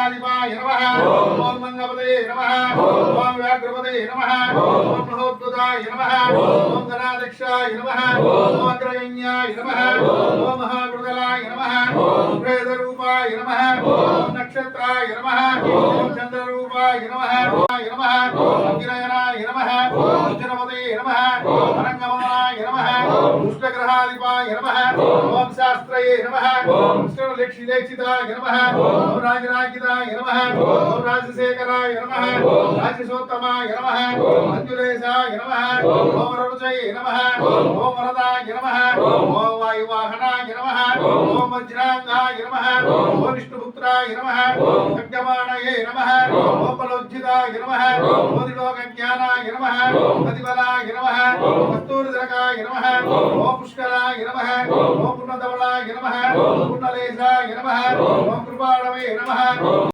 गणाधिपाय नमः ओम मंगलपतये नमः ओम व्याघ्रपतये नमः ओम महोद्भुताय नमः ओम गणाध्यक्षाय नमः ओम अग्रगण्याय नमः ओम महागुरुदलाय नमः ओम प्रेतरूपाय नमः ओम नक्षत्राय नमः ओम चंद्ररूपाय नमः ओम अग्निनयनाय नमः ओम जनपतये नमः ओम अरंगमनाय नमः ओम दुष्टग्रहाधिपाय नमः ओम शास्त्रये नमः ओम कृष्णलेक्षिताय नमः ओम राजराजिताय नमः ओम राजशेखराय नमः ओम राजसोत्तमाय नमः ओम मंजुलेशाय नमः ओम ररुचये नमः ओम वरदाय नमः ओम वायुवाहनाय नमः ओम वज्रांगाय नमः ओम विष्णुपुत्राय नमः ओम खड्गमाणये नमः ओम बलोज्जिताय नमः ओम दिलोकज्ञानाय नमः ओम प्रतिबलाय नमः ओम कस्तूरिधरकाय नमः ओम पुष्कराय नमः ओम पूर्णधवलाय नमः ओम पूर्णलेशाय नमः ओम कृपाणवे नमः।